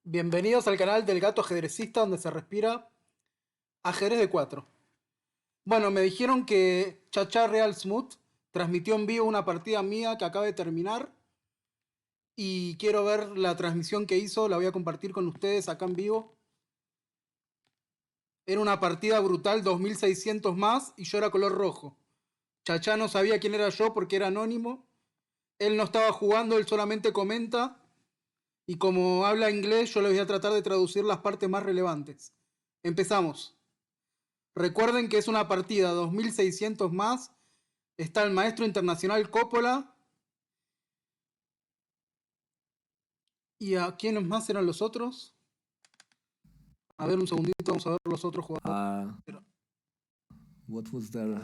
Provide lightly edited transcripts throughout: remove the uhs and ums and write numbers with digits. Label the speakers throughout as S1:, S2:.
S1: Bienvenidos al canal del gato ajedrecista donde se respira ajedrez de 4. Bueno, me dijeron que Chacha Real Smooth transmitió en vivo una partida mía que acaba de terminar y quiero ver la transmisión que hizo, la voy a compartir con ustedes acá en vivo. Era una partida brutal, 2600 más y yo era color rojo. Chacha no sabía quién era yo porque era anónimo. Él no estaba jugando, él solamente comenta. Y como habla inglés, yo les voy a tratar de traducir las partes más relevantes. Empezamos. Recuerden que es una partida 2600 más. Está el maestro internacional Coppola. ¿Y a quiénes más eran los otros? A ver, un segundito, vamos a ver los otros jugadores.
S2: What was there?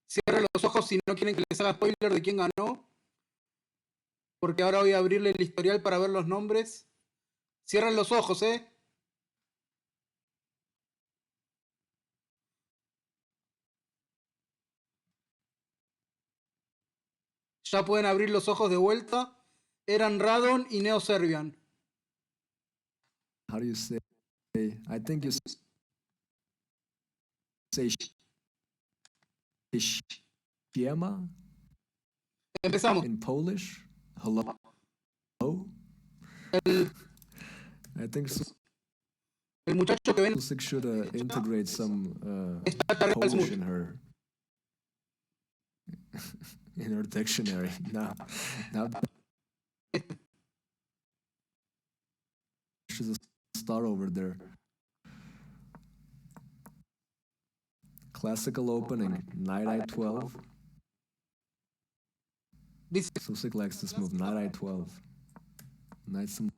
S1: Cierren los ojos si no quieren que les haga spoiler de quién ganó. Porque ahora voy a abrirle el historial para ver los nombres. Cierren los ojos, ¿eh? Ya pueden abrir los ojos de vuelta. Eran Radon y Neo Serbian.
S2: How do you say? I think you say Shiema
S1: Empezamos.
S2: in Polish. Hello.
S1: El
S2: I think
S1: muchacho que ven
S2: Music should integrate some
S1: es Chacha Real
S2: Polish
S1: Smooth.
S2: in her dictionary. Now she's a star over there. Classical opening, knight I12.
S1: Dice,
S2: Susik likes this move, knight I12. Knight some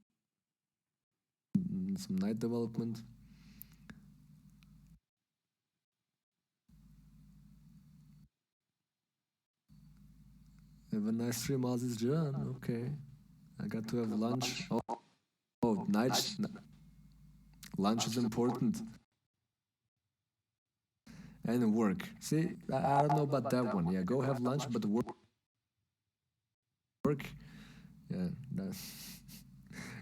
S2: knight development. Have a nice stream, Aziz Can. Okay. I got to have lunch. Oh, night. Lunch is important. And work. See, I don't know about that one. Yeah, go have lunch, but work. Yeah.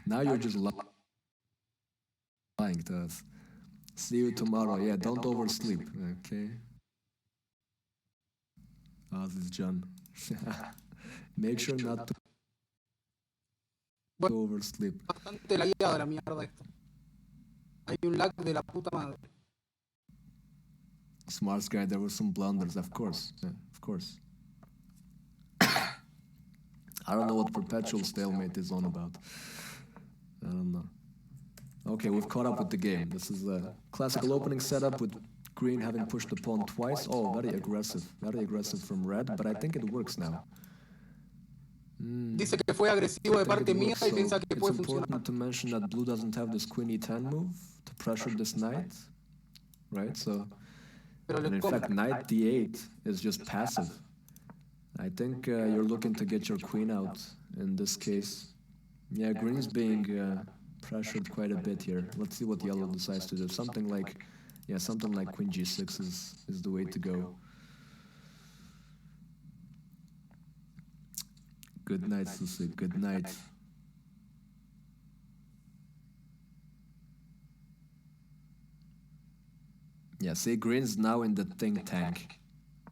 S2: Now you're just lying to us. See you tomorrow. Yeah, don't oversleep. Okay. Aziz Can. Make sure not to oversleep.
S1: bastante lagueado de la mierda esto. Hay un lag de la puta madre.
S2: Smart guy, there were some blunders, of course. Yeah, of course. I don't know what perpetual stalemate is on about. I don't know. Okay, we've caught up with the game. This is a classical opening setup with green having pushed the pawn twice. Oh, very aggressive from red, but I think it works now.
S1: Dice que fue agresivo de parte mía y piensa que puede
S2: It's
S1: funcionar.
S2: important to mention that blue doesn't have this queen e10 move to pressure this knight, right? So, and in fact, knight d8 is just passive. I think you're looking to get your queen out in this case. Yeah, green's being pressured quite a bit here. Let's see what yellow decides to do. Something like queen g6 is the way to go. Good night, Susi. Good night. Yeah, see, green's now in the think tank.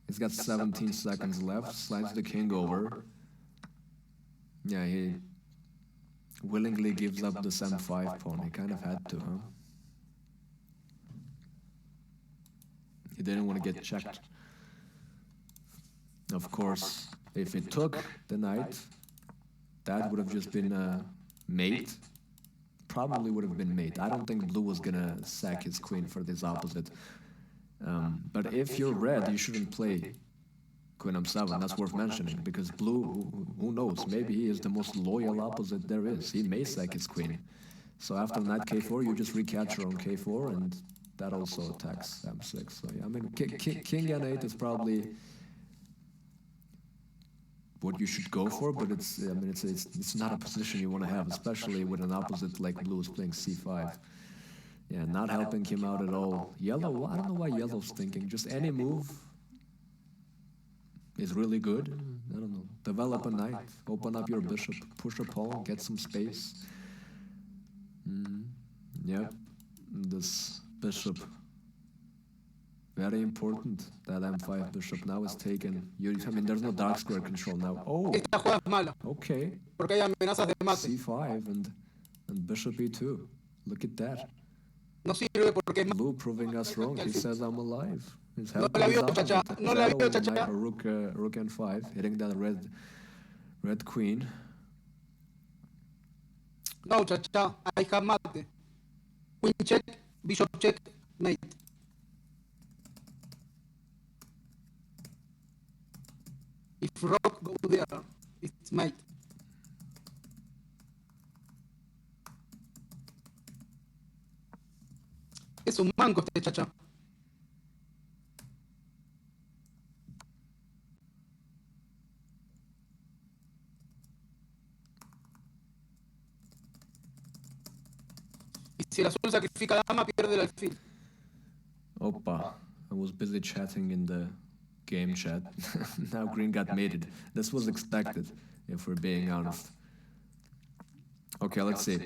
S2: He's got 17 seconds left. Slides the king over. Yeah, he willingly gives up this m5 pawn. He kind of had to, huh? He didn't want to get checked. Of course, if he took the knight, that would have just been mate. Probably would have been mate. I don't think blue was gonna sack his queen for this opposite. But if you're red, you shouldn't play queen m7. That's worth mentioning, because blue, who knows, maybe he is the most loyal opposite there is. He may sack his queen. So after knight k4, you just recapture on k4, and that also attacks m6. So yeah, I mean, king n8 is probably what you should go for, but it's not a position you want to have, especially with an opposite like blue is playing c5. Yeah, not helping him out at all. Yellow, I don't know why yellow's thinking. Just any move is really good. I don't know. Develop a knight. Open up your bishop. Push a pawn. Get some space. Yep. This bishop. Very important. That m5 bishop now is taken. I mean, there's no dark square control now. Oh.
S1: Esta jugada es mala.
S2: Okay.
S1: Porque hay amenazas de mate.
S2: c5 and bishop e2. Look at that.
S1: No sirve porque es
S2: Blue proving us wrong. He says I'm alive. He's
S1: No la vio, Chacha. No la vio, Chacha.
S2: Rook n5, hitting that red queen.
S1: No, Chacha. I have mate. Queen check, bishop check, mate. If rook go there, it's mate. Es un manco este Chacha. Y si el azul sacrifica la dama, pierde el alfil.
S2: Opa, I was busy chatting in the game chat. Now green got mated. This was expected, if we're being honest. Okay, let's see.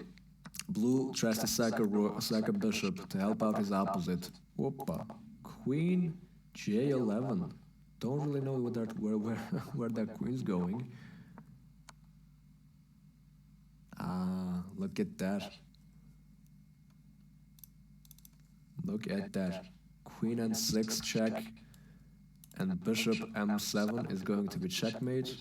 S2: Blue tries to sack a bishop to help out his opposite. Opa, queen j11. Don't really know where that queen's going. Ah, look at that. Look at that. Queen n6 check, and bishop m7 is going to be checkmate.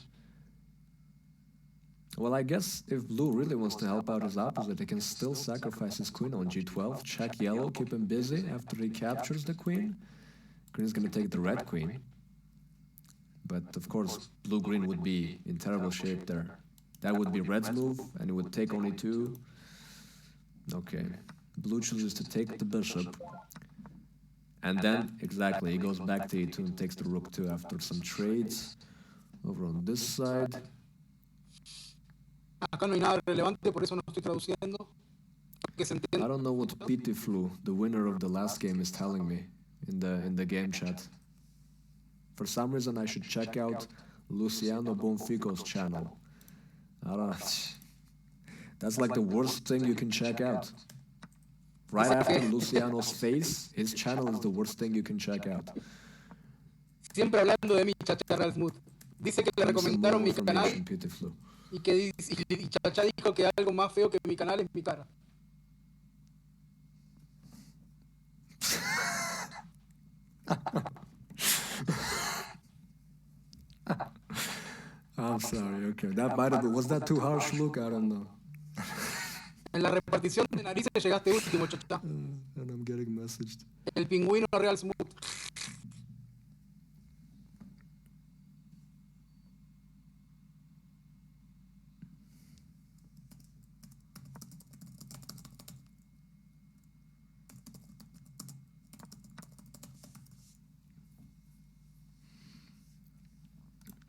S2: Well, I guess if blue really wants to help out his opposite, he can still sacrifice his queen on g12, check yellow, keep him busy after he captures the queen. Green's gonna take the red queen. But of course, blue-green would be in terrible shape there. That would be red's move, and it would take only two. Okay, blue chooses to take the bishop. And then, exactly, he goes back to e2 and takes the rook 2 after some trades. Over on this side.
S1: Acá no hay nada relevante, por eso no estoy traduciendo. Que se entiende.
S2: I don't know what Pitiflu, the winner of the last game, is telling me in the game chat. For some reason, I should check out Luciano Bonfico's channel. I don't know. That's like the worst thing you can check out. Right after Luciano's face, his channel is the worst thing you can check out.
S1: Siempre hablando de mí, Chacha Rasmut. Dice que le recomendaron mi canal y que y Chacha dijo que algo más feo que mi canal es mi cara.
S2: I'm sorry, okay. That might have been, was that too harsh, Luke? I don't know.
S1: En la repartición de narices llegaste último, Chacha.
S2: And I'm getting messaged.
S1: El pingüino real smooth.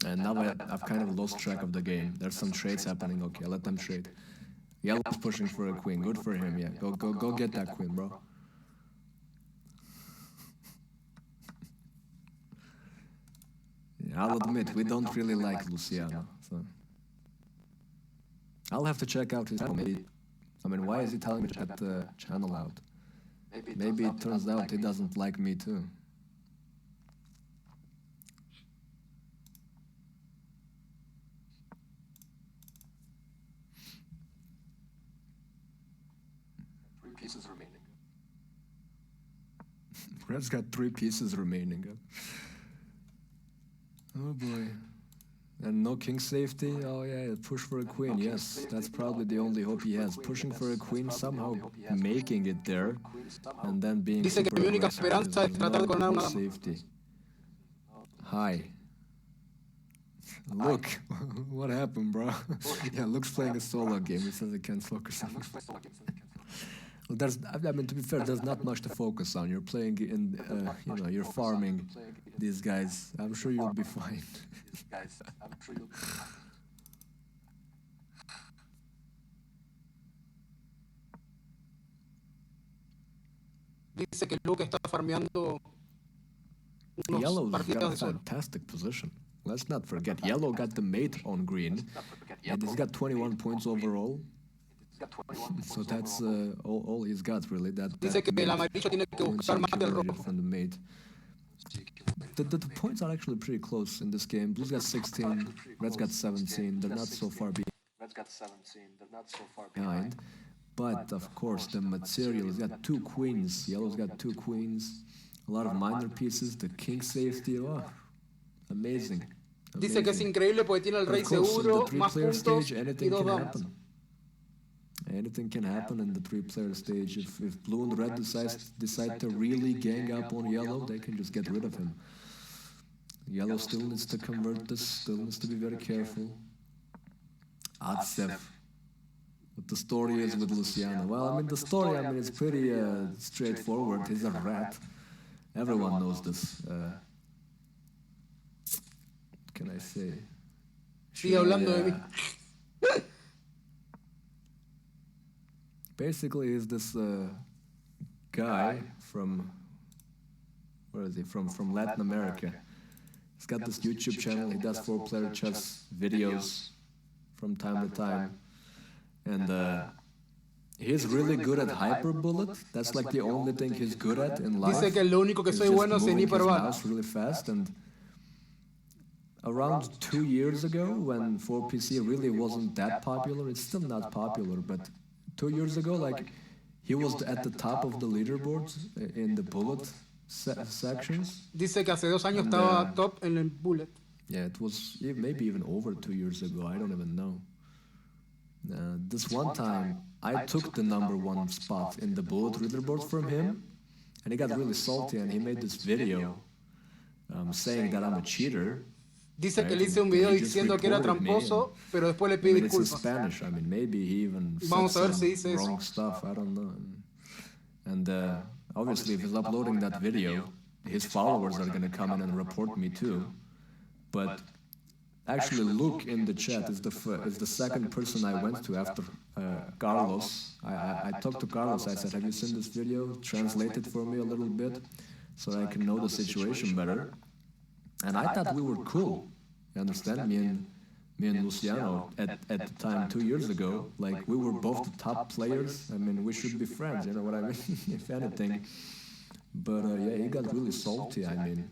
S2: And now I've kind of lost track of the game. There's some trades happening. Okay, let them trade. Yellow's pushing for a queen. Good for him, yeah. Go get that queen, bro. Yeah, I'll admit, we don't really like Luciano. So. I'll have to check out his channel. Maybe, I mean, why is he telling me to check the channel out? Maybe it turns out he doesn't like me too.
S3: Pieces remaining.
S2: Red's got 3 pieces remaining. Oh boy. And no king safety? Oh yeah, push for a queen, yes. That's probably the only hope he has. Pushing for a queen, somehow making it there, and then being super aggressive. There's no safety. Hi. Look, what happened, bro? Yeah, Luke's playing a solo game. He says he can't focus on it. Well, I mean, to be fair, there's not much to focus on. You're playing in, you're farming these guys. I'm sure you'll be fine.
S1: Dice que Luke está farmeando unos
S2: Yellow's got
S1: partidas
S2: a
S1: de solo.
S2: fantastic position. let's not forget, yellow got the mate on green, and he's got 21 points overall. So that's all he's got, really.
S1: Dice que el amarillo tiene que buscar más del rojo.
S2: From the mate. The points are actually pretty close in this game. Blue's got 16, red's got 17. They're not so far behind. But, of course, the material, he's got 2 queens. Yellow's got 2 queens. A lot of minor pieces. The king safety, oh, amazing.
S1: Dice que es increíble porque tiene el rey seguro, más puntos y 2 damas.
S2: Anything can happen in the 3-player stage. If blue and red decide to really gang up on yellow, they can just get rid of him. Yellow still needs to convert this, still needs to be very careful. Atsef. What the story is with Luciano. Well, I mean, the story, it's pretty straightforward. He's a rat. Everyone knows this. What can I say?
S1: Sigue hablando de mí.
S2: Basically, he's this guy from, where is he? From Latin America. He's got this YouTube channel. He does 4-player chess videos from time to time. And he's really good at hyperbullet. That's like the only thing he's good at in life.
S1: Dice que lo único que soy bueno es en hiperbullet.
S2: Really fast. And around 2 years ago, when 4PC really wasn't that popular, it's still not popular, but 2 years ago, like, he was at the top of the leaderboards in the bullet sections.
S1: Dice que hace 2 años estaba top en el bullet.
S2: Yeah, it was maybe even over 2 years ago. I don't even know. This one time, I took the #1 spot in the bullet leaderboard from him, and he got really salty, and he made this video saying that I'm a cheater.
S1: Dice que le hice un video diciendo que era tramposo, pero después le pide disculpas.
S2: It's Spanish. I mean, maybe he even
S1: Vamos a ver si
S2: said
S1: dice
S2: wrong
S1: eso.
S2: stuff. I don't know. And obviously, if he's uploading that video, his followers are going to come in and report me too. But actually, Luke in the chat is the second person I went to after Carlos. I talked to Carlos. I said, "Have you seen this video? Translate it for me a little bit, so I can know the situation better." And I thought we were cool. You understand? Me and Luciano at the time 2 years ago, like, we were both the top players. I mean, we should be friends. You know what I mean? If anything. But yeah, he got really salty. I mean,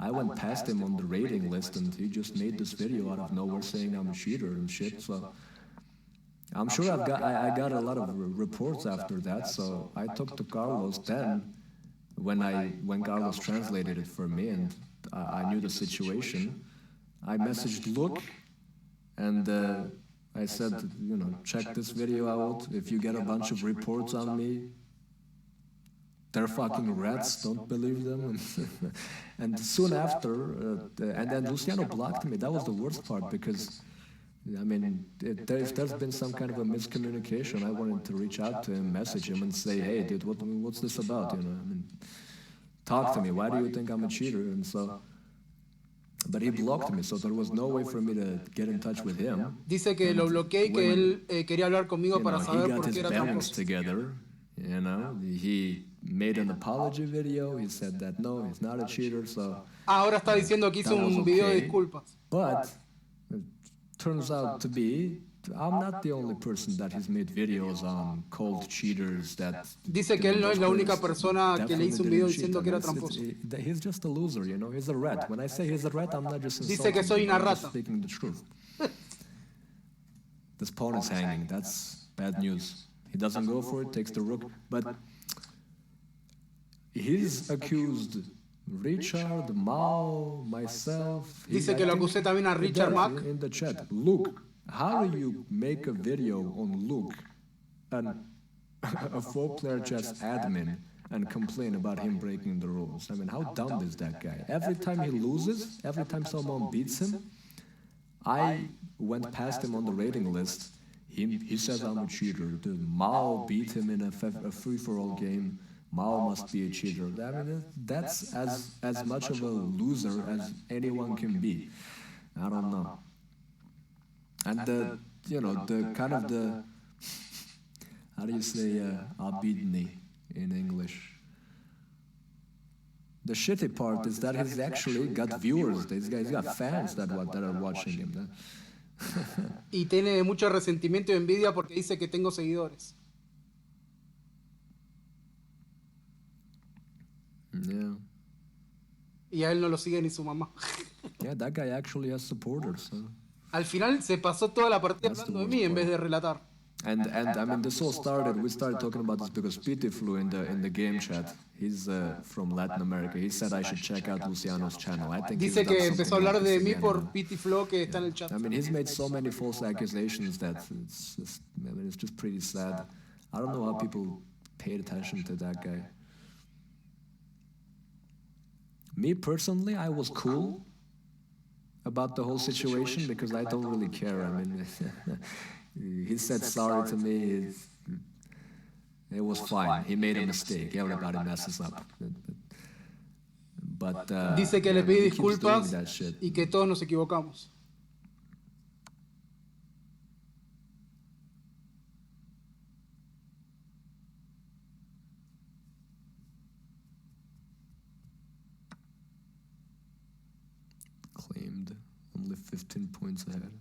S2: I went past him on the rating list, and he just made this video out of nowhere saying I'm a cheater and shit. So I'm sure I got a lot of reports after that. So I talked to Carlos then when Carlos translated it for me, and I knew the situation. I messaged Luke, and I said, you know, check this video out. If you get a bunch of reports on me, they're fucking rats, don't believe them. And soon after, and then Luciano blocked me. That was the worst part, because, I mean, if there's been some kind of a miscommunication, I wanted to reach out to him, message him, and say, hey, dude, what's this about? You know, I mean, talk to me. Why do you think I'm a cheater? And so, but he blocked me, so there was no way for me to get in touch with him.
S1: Dice que lo bloqueé y que él quería hablar conmigo para saber por qué era tramposo.
S2: Together, you know, he made an apology video. He said that no, he's not a cheater. So
S1: ahora está diciendo que hizo un video de disculpas.
S2: But it turns out to be, I'm not the only person that has made videos on cold cheaters that...
S1: Dice que él no es la única persona que le hizo un video diciendo que era tramposo.
S2: He's just a loser, you know, he's a rat. When I say he's a rat, I'm not just insulting.
S1: Dice que soy una
S2: I'm
S1: rata.
S2: just speaking the truth. This pawn is hanging, that's bad news. He doesn't go for it, takes the rook, but he's accused Richard, Mao, myself.
S1: Dice que lo acusé también a Richard Mack.
S2: In the chat, Luke. How do you make a video on Luke, a 4-player chess admin, and complain about him breaking the rules? I mean, how dumb is that guy? Every time he loses, every time someone beats him, I went past him on the rating list. He says I'm a cheater. The Mao beat him in a free-for-all game. Mao must be a cheater. I mean, that's as much of a loser as anyone can be. I don't know. And the kind of the, how do you say abidni in English? The shitty part is that he's actually got viewers. He's got fans that are watching him. ¿No?
S1: Y tiene mucho resentimiento y envidia porque dice que tengo seguidores.
S2: Yeah.
S1: Y a él no lo sigue ni su mamá.
S2: Yeah, that guy actually has supporters. Huh?
S1: Al final se pasó toda la partida hablando de mí en vez de relatar.
S2: And I mean, this all started. We started talking about this because Pete flew in the game chat. He's from Latin America. He said I should check out Luciano's channel. I think
S1: Dice que empezó a hablar de mí por Pete Flo que está en el chat.
S2: I mean, he's made so many false accusations that it's just pretty sad. I don't know how people paid attention to that guy. Me personally, I was cool about the whole situation because I don't really care. I mean, he said sorry to me. It was fine. He made a mistake. Everybody messes up. But
S1: dice que le pide disculpas y que todos nos equivocamos.
S2: Claimed only 15 points ahead.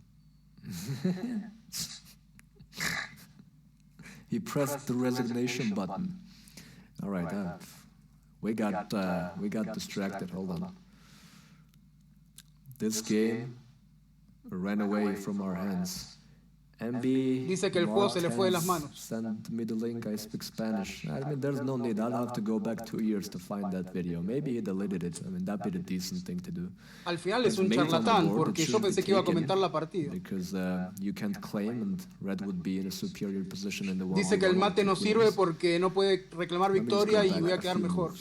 S2: He pressed the resignation button. All right, we got distracted. Hold on. This game ran away from our hands. MB
S1: Dice que el juego se le fue de las manos.
S2: Send me the link. I speak Spanish. I mean, there's no need. I'll have to go back 2 years to find that video. Maybe he deleted it. I mean, that'd be the decent thing to do.
S1: Al final es un charlatán porque yo pensé que iba a comentar la partida.
S2: Because you can't claim, and Red would be in a superior position in the one.
S1: Dice que el mate no sirve porque no puede reclamar victoria y voy a quedar mejor.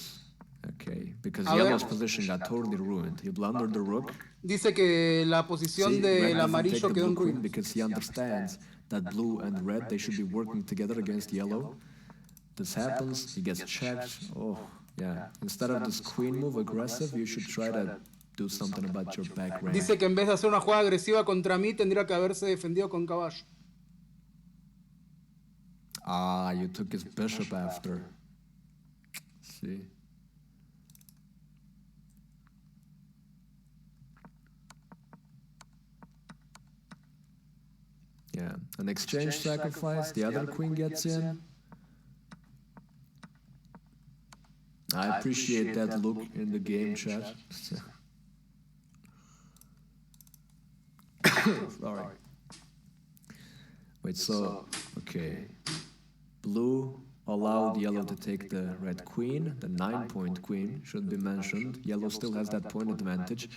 S2: Okay, because Yellow's position got totally ruined. He blundered the rook.
S1: Dice que la posición del amarillo quedó en ruinas.
S2: Because he understands that blue and red, they should be working together against yellow. This happens, he gets checked. Oh, yeah. Instead of this queen move aggressive, you should try to do something about your back rank.
S1: Dice que en vez de hacer una jugada agresiva contra mí, tendría que haberse defendido con caballo.
S2: Ah, you took his bishop after. See? Yeah, an exchange sacrifice, the other queen gets in. I appreciate that look in the game chat. Sorry. Wait, so, okay. Blue allowed yellow to take the red queen. The 9-point queen should be mentioned. Yellow still has that point advantage.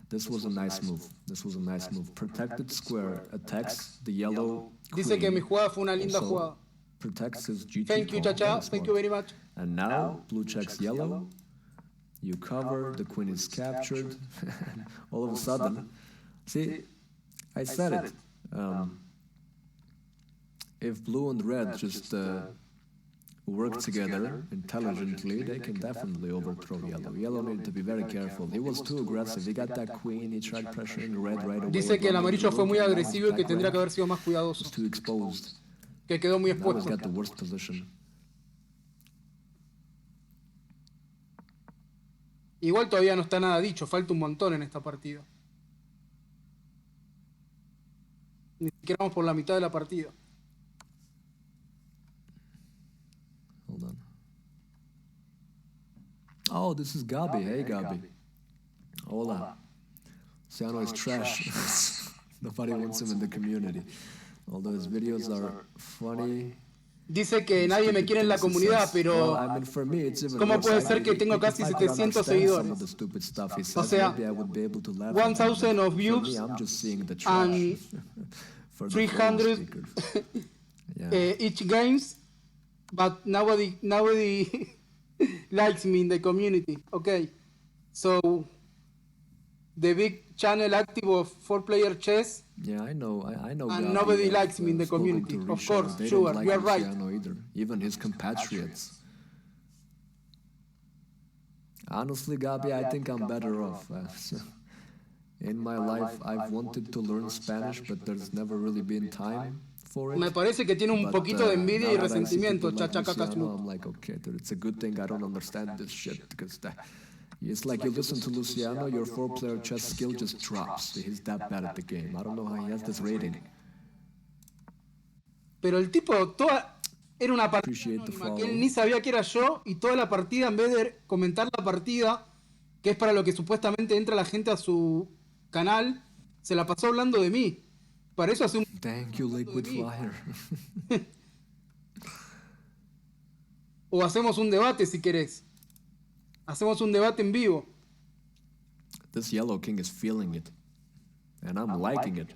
S2: This was a nice move. Protected square attacks the yellow queen.
S1: Dice que mi jugada fue una linda jugada.
S2: Protects his G2.
S1: Thank you, Chacha. Thank you very much.
S2: And now, blue checks yellow. You cover, the queen is captured. All of a sudden, see, I said it. If blue and red just work together intelligently, they can definitely overthrow yellow. Yellow needed to be very careful. He was too aggressive. He got that queen. He tried pressuring red right away.
S1: Dice que el amarillo fue muy agresivo y que tendría que haber sido más cuidadoso.
S2: Too exposed.
S1: Que quedó muy
S2: Now he's
S1: expuesto.
S2: got the worst position.
S1: Igual todavía no está nada dicho. Falta un montón en esta partida. Ni siquiera vamos por la mitad de la partida.
S2: Hold on. Oh, this is Gabi. Hey, Gabi. Hola. Luciano is trash. Nobody wants him in the community. Although his videos are funny.
S1: Dice que nadie me quiere en la comunidad, pero
S2: Well, I mean, for me, it's even
S1: ¿cómo
S2: worse.
S1: puede
S2: I
S1: ser que
S2: could-
S1: tengo
S2: if
S1: casi
S2: I could
S1: 700
S2: understand some of
S1: seguidores?
S2: the stupid stuff he
S1: O
S2: says,
S1: sea,
S2: maybe I would be able to laugh at
S1: 1000
S2: him.
S1: of
S2: For
S1: views
S2: me, I'm just seeing the
S1: and
S2: trash. For the
S1: 300
S2: speakers. Yeah.
S1: each games, but nobody likes me in the community. Okay, so the big channel active of 4-player chess,
S2: Yeah, I know. I know.
S1: and
S2: Gabi,
S1: nobody
S2: I've,
S1: likes me in the
S2: spoken
S1: community.
S2: to
S1: Of
S2: Risha,
S1: course,
S2: they
S1: sure,
S2: don't
S1: you are
S2: like
S1: right.
S2: Luciano either. Even his compatriots. Honestly, Gabi, I think I'm better off. In my life, I've wanted to learn Spanish, but there's never really been time for it.
S1: Me parece que tiene un
S2: But,
S1: poquito de envidia y
S2: now that I see
S1: resentimiento,
S2: people like
S1: Chachachess.
S2: Luciano, I'm like, okay, dude, it's a good thing I don't understand this shit because It's like you listen to Luciano, your 4-player chess skill just drops. He's that bad at the game. I don't know how he has this rating.
S1: Pero el tipo, era una partida
S2: Appreciate the
S1: anónima que
S2: follow.
S1: él ni sabía que era yo, y toda la partida, en vez de comentar la partida, que es para lo que supuestamente entra la gente a su canal, se la pasó hablando de mí. Para eso hace un...
S2: Thank you, Liquid Flyer.
S1: O hacemos un debate si querés. Hacemos un debate en vivo.
S2: This yellow king is feeling it. And I'm liking it.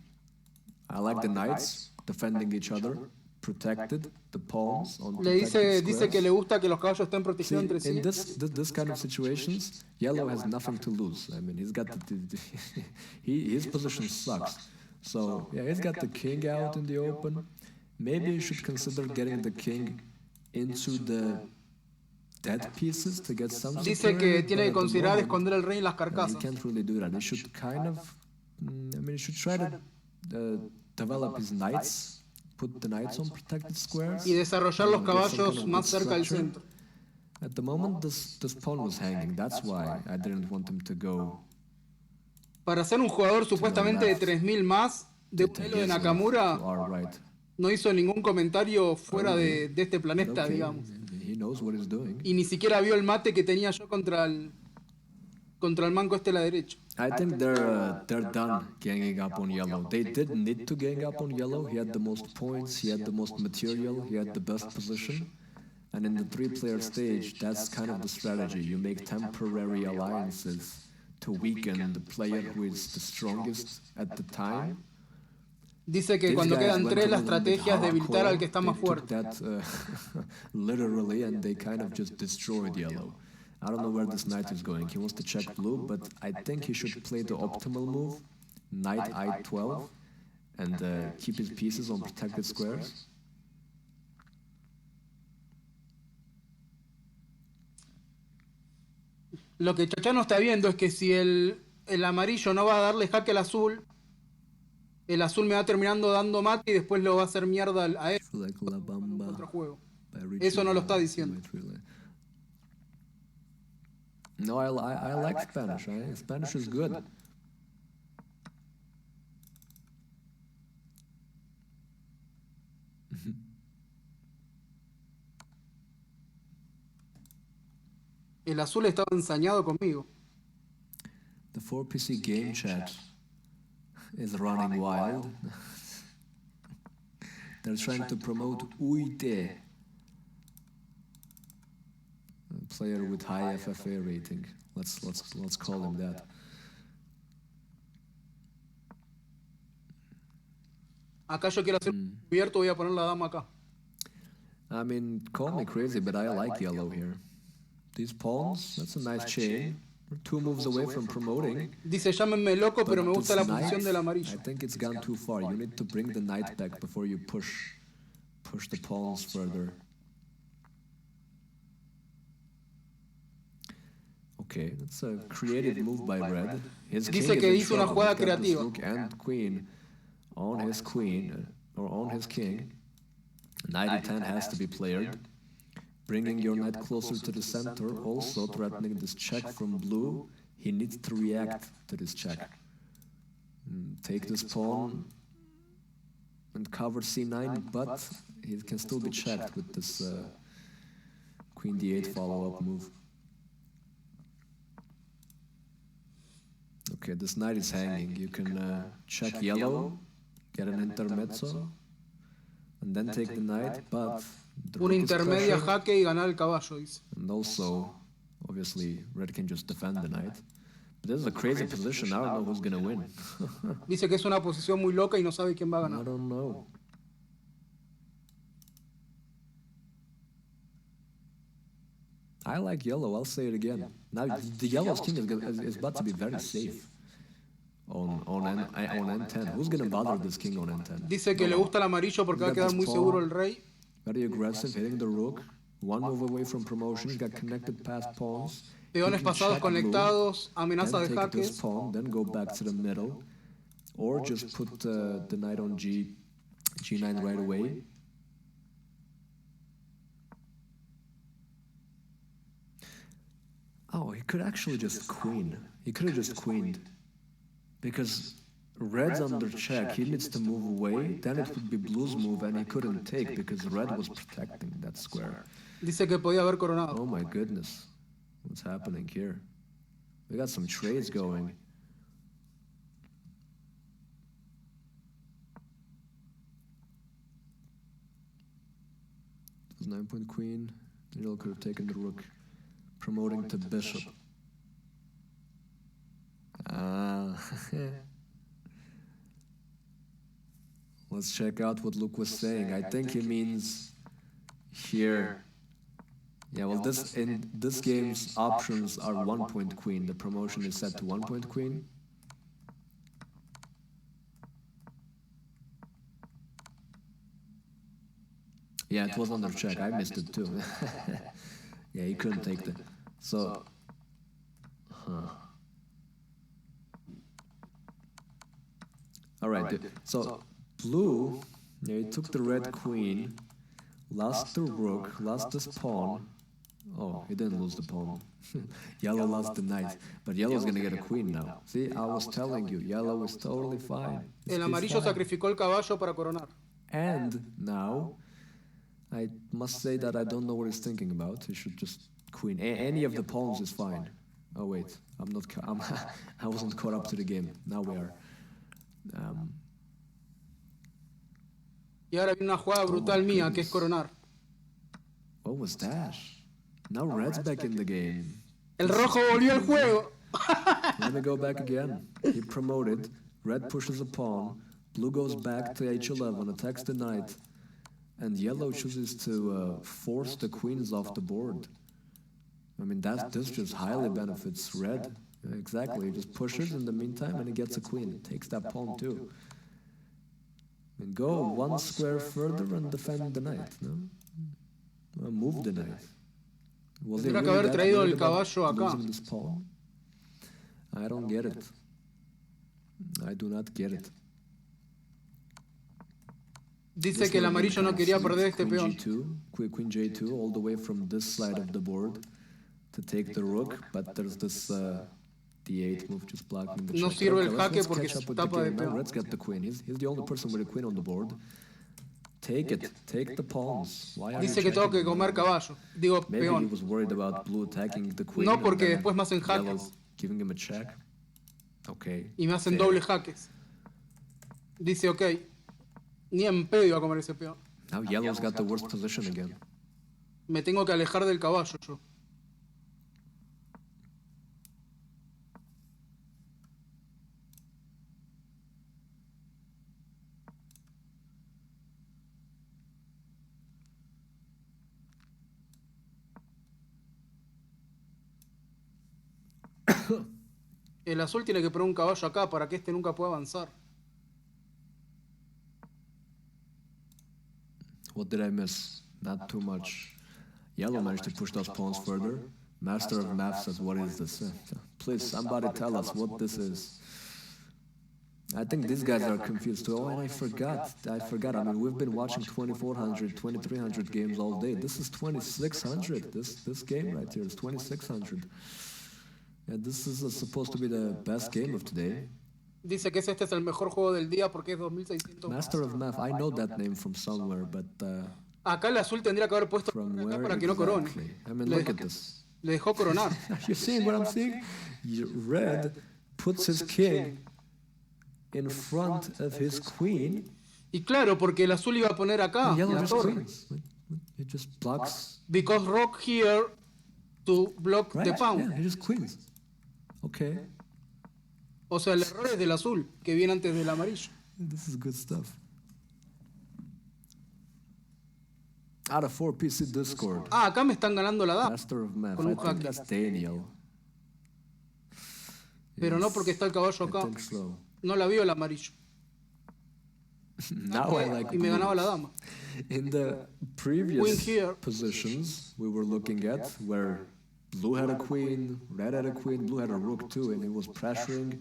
S2: I like the knights defending each other, protected, the pawns on
S1: Le
S2: protected
S1: dice
S2: squares.
S1: que le gusta que los caballos estén
S2: See,
S1: protegidos entre sí.
S2: in this kind of situations, yellow has nothing to lose. I mean, he's got his position sucks. So yeah, he's got the king out in the open. Maybe you should consider getting the king into the dead pieces to get some
S1: Dice
S2: support,
S1: que
S2: but
S1: tiene que
S2: at the
S1: considerar
S2: moment,
S1: esconder el rey en las
S2: he
S1: carcasas.
S2: can't really do that. He should kind of, he should try to develop his knights, put the knights on protected squares,
S1: Y desarrollar los
S2: get some kind
S1: caballos
S2: of
S1: más
S2: good
S1: cerca del
S2: structure.
S1: centro.
S2: At the moment, this pawn was hanging. That's why I didn't want him to go.
S1: Para ser un jugador supuestamente de
S2: left.
S1: 3000 más, de un
S2: to
S1: elo de
S2: his left,
S1: Nakamura,
S2: to our right.
S1: no hizo ningún comentario fuera
S2: Okay.
S1: de este planeta,
S2: Okay,
S1: digamos.
S2: he knows what he's doing.
S1: Y ni siquiera vio el mate que tenía yo contra el manco este a la derecha.
S2: I think they're done ganging up on yellow. They didn't need to gang up on yellow. He had the most points, he had the most material, he had the best position. And in the 3-player stage, that's kind of the strategy. You make temporary alliances to weaken the player who is the strongest at the time.
S1: Dice que
S2: These
S1: cuando
S2: guys
S1: quedan
S2: went
S1: tres,
S2: a
S1: la
S2: little bit
S1: estrategia es debilitar al que está
S2: hardcore.
S1: más
S2: They took
S1: fuerte.
S2: that literally, and they kind of just destroyed yellow. I don't know where this knight is going. He wants to check blue, but I think he should play the optimal move, knight I12, and keep his pieces on protected squares.
S1: Lo que Chachano está viendo es que si el amarillo no va a darle jaque al azul, el azul me va terminando dando mate y después lo va a hacer mierda a él
S2: Like La
S1: en un
S2: Bamba
S1: contrajuego.
S2: by Richie
S1: Eso no lo está diciendo.
S2: White Relay. No, I like Spanish. Spanish is good.
S1: El azul estaba ensañado conmigo.
S2: The 4PC game chat is running wild. They're trying to promote Uite, a player with high FFA rating. Let's call him that.
S1: Acá yo quiero hacer un cubierto, voy a poner la dama acá.
S2: I mean, call me crazy, but I like yellow here. These pawns, that's a nice chain. We're 2 moves away from promoting.
S1: Dice, llámenme loco, pero me
S2: But
S1: gusta
S2: this
S1: la posición
S2: knight,
S1: del
S2: I
S1: amarillo.
S2: think it's gone too far. You need to bring the knight back before you push the pawns further. Okay, that's a creative move by red. His
S1: Dice
S2: king
S1: que
S2: is in
S1: hizo una
S2: trouble.
S1: jugada
S2: He's got this
S1: creativa.
S2: rook and queen on his queen or on his king. Knight e10 has to be played. Bringing your knight closer to the center, also threatening this check from blue. He needs to react to this check. Take this pawn and cover c9, but he can still be checked with this queen d8 follow-up move. Okay, this knight is hanging. You can check yellow, get an intermezzo, and then take the knight, but the
S1: Una
S2: rook is
S1: intermedia
S2: pressured.
S1: jaque y ganar el caballo, dice.
S2: And also, obviously, red can just defend the knight. But this is a crazy position. I don't know who's gonna win.
S1: Dice que es una posición muy loca y no sabe quién va a
S2: I
S1: ganar.
S2: don't know. I like yellow. I'll say it again. Now, the yellow's king is about to be very safe on N10. Who's gonna bother this king on N10?
S1: Dice que le gusta el amarillo porque va a quedar muy seguro el rey.
S2: Very aggressive, hitting the rook. 1 move away from promotion. He's got connected past pawns.
S1: Peones
S2: He can
S1: pasados
S2: check blue,
S1: conectados, amenaza
S2: then
S1: de
S2: take this
S1: jaques.
S2: pawn, then go back to the middle, or just put the knight on G9 right away. Oh, he could actually just queen. He could have just queened. Because red's under check, he needs to move away, then it would be blue's move, and he couldn't take because red was protecting that square.
S1: Dice que podía haber coronado.
S2: Oh my goodness. What's happening here? We got some trades going. It was 9-point queen. Yellow could have taken the rook, promoting to bishop. Let's check out what Luke was saying. I think he means here. Yeah, well, in this game's options are 1-point queen. The promotion is set to 1-point queen. Yeah, it was under check. I missed it too. Yeah, he couldn't take the. So. All right, dude. So blue, yeah, he took the red queen, lost the rook, lost this pawn. Oh, he didn't lose the pawn. Yellow lost the knight, but yellow's gonna get a queen now. See, I was telling you, yellow is totally fine.
S1: El amarillo sacrificó el caballo para coronar.
S2: And now, I must say that I don't know what he's thinking about. He should just queen. Any of the pawns is fine. Oh wait, I wasn't caught up to the game. Now we are.
S1: Y ahora viene una jugada brutal mía, que es coronar.
S2: What was that? Now red's back in the game.
S1: El rojo volvió al juego.
S2: Let me go back again. He promoted. Red pushes a pawn. Blue goes back to h11, attacks the knight. And yellow chooses to force the queens off the board. I mean, this just highly benefits red. Yeah, exactly, he just pushes in the meantime and he gets a queen. Takes that pawn too. And go one square further and defend the knight, no? Move the knight. Was he
S1: Tendría que
S2: really
S1: haber
S2: that
S1: traído
S2: worried
S1: el
S2: about
S1: caballo acá.
S2: losing this pawn? I don't get it. I do not get it.
S1: Dice que el amarillo no quería perder este
S2: Queen
S1: peón.
S2: G2, Queen J2, all the way from this side of the board to take the rook, but there's this D8 move just blocking the check.
S1: No sirve el
S2: Okay,
S1: jaque
S2: let's
S1: porque
S2: catch up with
S1: tapa
S2: the
S1: de
S2: game now.
S1: peón.
S2: Red's got the queen. He's the only person with a queen on the board. Take it. Take the pawns. Why are
S1: Dice
S2: you
S1: que tengo que
S2: checking?
S1: comer caballo. Digo,
S2: Maybe he
S1: peón.
S2: was worried about blue attacking the queen.
S1: No,
S2: and
S1: porque
S2: then
S1: después me hacen
S2: yellow
S1: jaques.
S2: giving him a check. Okay.
S1: Y me hacen
S2: fair.
S1: dobles jaques. Dice, ok. Ni en pedo iba a comer ese peón.
S2: Now yellow's got the worst position again.
S1: Me tengo que alejar del caballo yo. El azul tiene que poner un caballo acá para que este nunca pueda avanzar.
S2: What did I miss? Not too much. Yellow managed to push those pawns further. Master of Math says, what is this? Please, somebody tell us what this is. I think these guys are confused too. Oh, and I forgot. I mean, we've been watching 2400, 2300 games all day. This is 2600. This game right here is 2600. And this is supposed to be the best game of today.
S1: Dice que este es el mejor juego del día porque es 2600.
S2: Master of Math, I know that name from somewhere, but
S1: Acá el azul tendría que haber puesto
S2: from
S1: acá
S2: where
S1: para que no corone.
S2: exactly? I mean,
S1: Le
S2: look
S1: dejó-
S2: at this.
S1: Le dejó coronar.
S2: You seeing what I'm seeing? Red puts his king in front of his queen.
S1: Y claro, porque el azul iba a poner acá
S2: Yellow
S1: la
S2: just
S1: torre.
S2: queens. It just blocks.
S1: Because rock here to block
S2: Right?
S1: the pawn.
S2: Yeah, he just queens. Okay.
S1: O sea, el error es del azul, que viene antes del amarillo.
S2: This is good stuff. Out of 4 PC Discord.
S1: Ah, acá me están ganando la dama.
S2: Master of Math.
S1: Con
S2: I
S1: un
S2: think
S1: jaque.
S2: that's Daniel.
S1: Pero no
S2: Yes,
S1: porque está el caballo
S2: I
S1: acá.
S2: think so.
S1: No la vio el amarillo.
S2: Now I like
S1: Y me
S2: blue.
S1: ganaba la dama.
S2: In the
S1: Queen
S2: previous
S1: here.
S2: positions we were looking at, where blue had a queen, red had a queen, blue had a rook too, and it was pressuring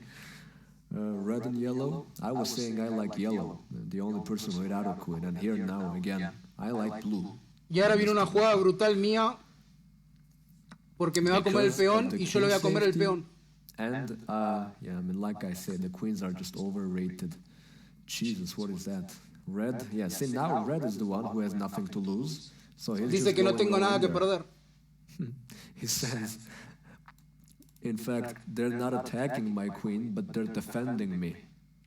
S2: red and yellow. I was saying I like yellow, the only person who had a queen, and here now again, I like blue.
S1: Y ahora viene una jugada brutal mía. Porque me va a comer el
S2: Because
S1: peón
S2: of the
S1: y yo le voy a
S2: queen
S1: comer el
S2: safety.
S1: peón.
S2: And, yeah, I mean, like I said, the queens are just overrated. Jesus, what is that? Red? Yeah, see, now red is the one who has nothing to lose. So he's
S1: Dice
S2: just
S1: que no
S2: going
S1: tengo
S2: all
S1: nada
S2: in
S1: que
S2: there.
S1: perder.
S2: He says, in fact, they're not attacking my queen, but they're defending me.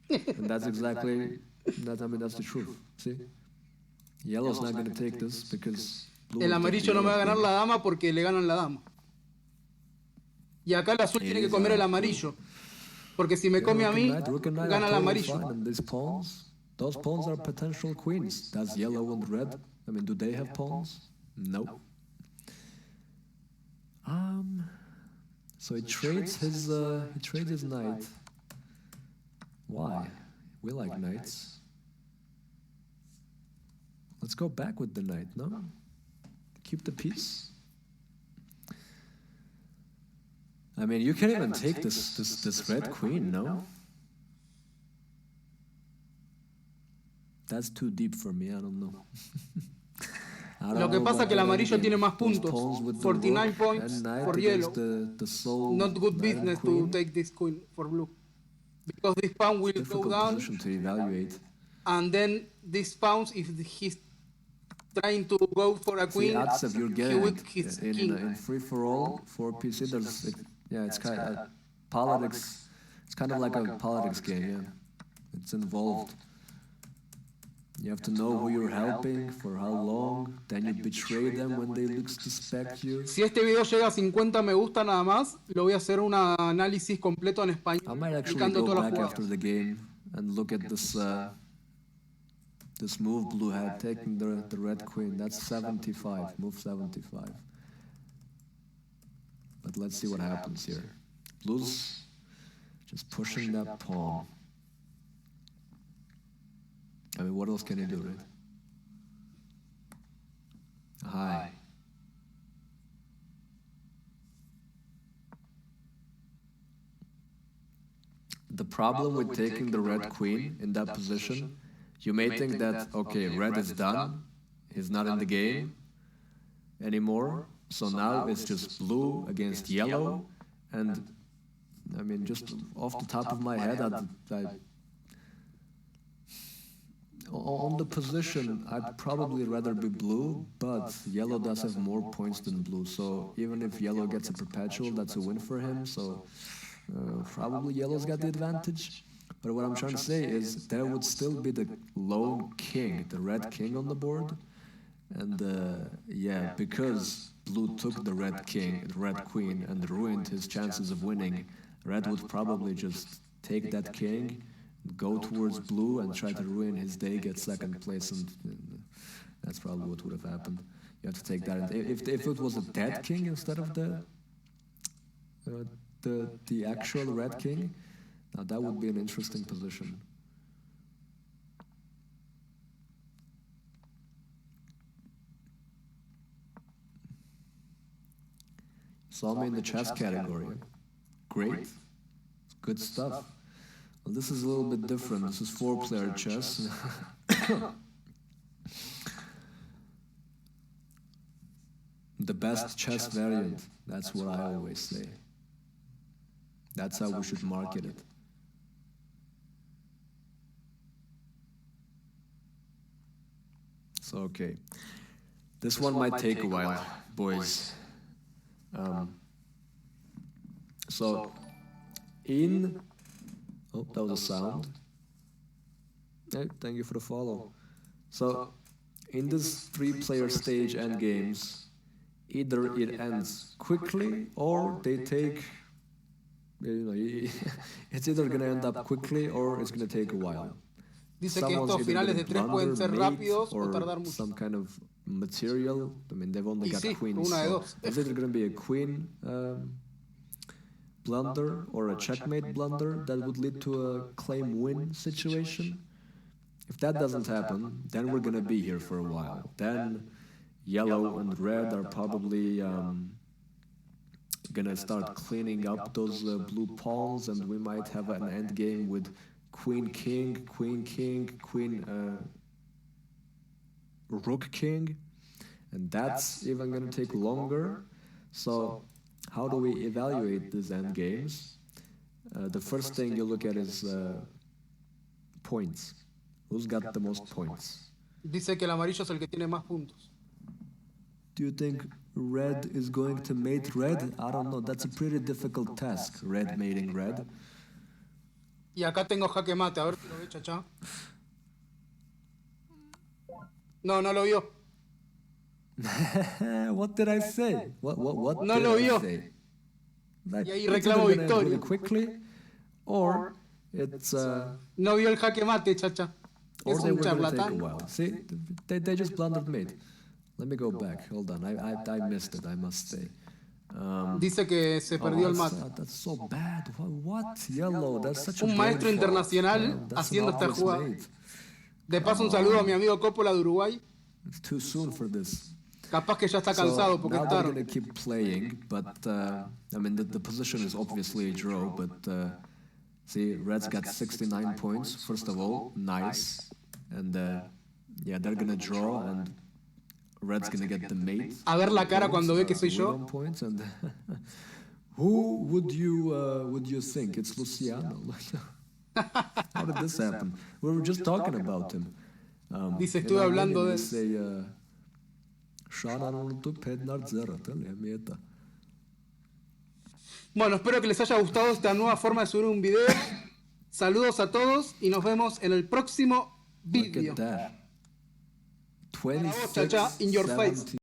S2: And that's exactly, that's the truth. See? Yellow's not going to take this because blue
S1: El
S2: will take the
S1: amarillo no me va a
S2: yellow
S1: ganar
S2: queen.
S1: la dama porque le ganan la dama. Y acá el azul
S2: It
S1: tiene que
S2: is,
S1: comer el
S2: cool.
S1: amarillo. Porque si me
S2: Yeah,
S1: come a
S2: rook and
S1: mí,
S2: knight
S1: gana
S2: are
S1: el
S2: totally
S1: amarillo.
S2: fine. And these pawns, those pawns are potential queens. Does yellow and red, I mean, do they have pawns? No. So he trades his knight. Why? We like knights. Let's go back with the knight, no? Keep the piece. I mean, you can even take this red queen, no? That's too deep for me, I don't know.
S1: Lo que pasa es que el amarillo tiene más puntos. 49 points for yellow. Not good business to take this queen for blue. Because this pawn will go down.
S2: To evaluate.
S1: And then this pawn, if he's trying to go for a queen,
S2: you're
S1: he
S2: getting
S1: would his king.
S2: in free for all for PC. It's kind of politics. It's kind of like a politics game. Yeah, it's involved. You have to know who you're helping, for how long, then you betray them when they look suspect you.
S1: Si este video llega a 50 me gusta nada más, lo voy a hacer un análisis completo en español,
S2: I might actually
S1: explicando
S2: go
S1: todas las
S2: back
S1: jugadas.
S2: after the game and look at this this move blue had, taking the red queen. That's 75, move 75. But let's see what happens here. Blue's just pushing that pawn. I mean, what else can he do, right? High. The problem with taking the red queen in that position, you may think that, okay, red is done, he's not in the game anymore, so now it's just blue against yellow, and I mean, just off the top of my head, on the position, I'd probably rather be blue, but yellow does have more points than blue, so even if yellow gets a perpetual, that's a win for him, so probably yellow's got the advantage. But what I'm trying to say is there would still be the lone king, the red king on the board, and yeah, because blue took the red king, the red queen, and ruined his chances of winning, red would probably just take that king, go towards blue and try to ruin his day, get second place, and that's probably what would have happened. You have to take that. If it was a dead king instead of the actual red king, now that would be an interesting position. Saw me in the chess category. Great, good stuff. Well, this is a little bit different. This is 4-player chess. The best chess variant, that's what I always say. That's how we should market it. So, okay. This one might take a while, boys. So, oh, that was a sound. Hey, thank you for the follow. So, in this 3-player stage end games, either it ends quickly or they take, it's either going to end up quickly or it's going to take a while.
S1: Dice que estos finales de 3 pueden ser rápidos o tardar mucho.
S2: Some kind of material. I mean, they've only got queens.
S1: Una de
S2: So
S1: dos.
S2: it's either going to be a queen blunder or a checkmate blunder that would lead to a claim win situation. If that doesn't happen, then we're going to be here for a while. Then yellow and red are probably going to start cleaning up those blue pawns, and we might have an end game with queen king, rook king, and that's even going to take longer. So how do we evaluate these end games? The first thing you look at is points. Who's got the most points?
S1: Dice que el amarillo es el que tiene más puntos.
S2: Do you think red is going to mate red? I don't know. That's a pretty difficult task, red mating red.
S1: Y acá tengo jaque mate, a ver si lo ve, Chachá. No, no lo vio.
S2: What did I say? What
S1: No
S2: did
S1: lo
S2: I
S1: vio.
S2: say? Like,
S1: Y ahí
S2: it's
S1: reclamo
S2: either gonna end
S1: victoria.
S2: really quickly, or it's
S1: No vio el jaque mate, Chacha.
S2: or
S1: Es
S2: they
S1: un
S2: were gonna take a
S1: charlatán.
S2: while. See, they just blundered mate. Let me go back. Hold on, I missed it. I must say.
S1: Dice que se perdió el mate.
S2: That's so bad. What? Yellow. That's such a
S1: Un maestro
S2: brain fart.
S1: internacional
S2: That's
S1: haciendo
S2: an
S1: esta
S2: obvious
S1: jugada.
S2: mate.
S1: De paso, un saludo a mi amigo Coppola de Uruguay.
S2: It's too soon for this.
S1: Capaz que ya está cansado porque
S2: now
S1: es
S2: they're
S1: tarde.
S2: going to keep playing, but I mean the position is obviously a draw, but see, Reds got 69 points, first of all, nice, and yeah, they're going to draw, and Red's going to get the mate.
S1: A ver la cara cuando ve que soy yo.
S2: Points, and who would you think? It's Luciano. How did this happen? We were just talking about him.
S1: Dice, estuve hablando de
S2: él.
S1: Bueno, espero que les haya gustado esta nueva forma de subir un video. Saludos a todos y nos vemos en el próximo vídeo.
S2: Look at that.
S1: Chachá, in your face.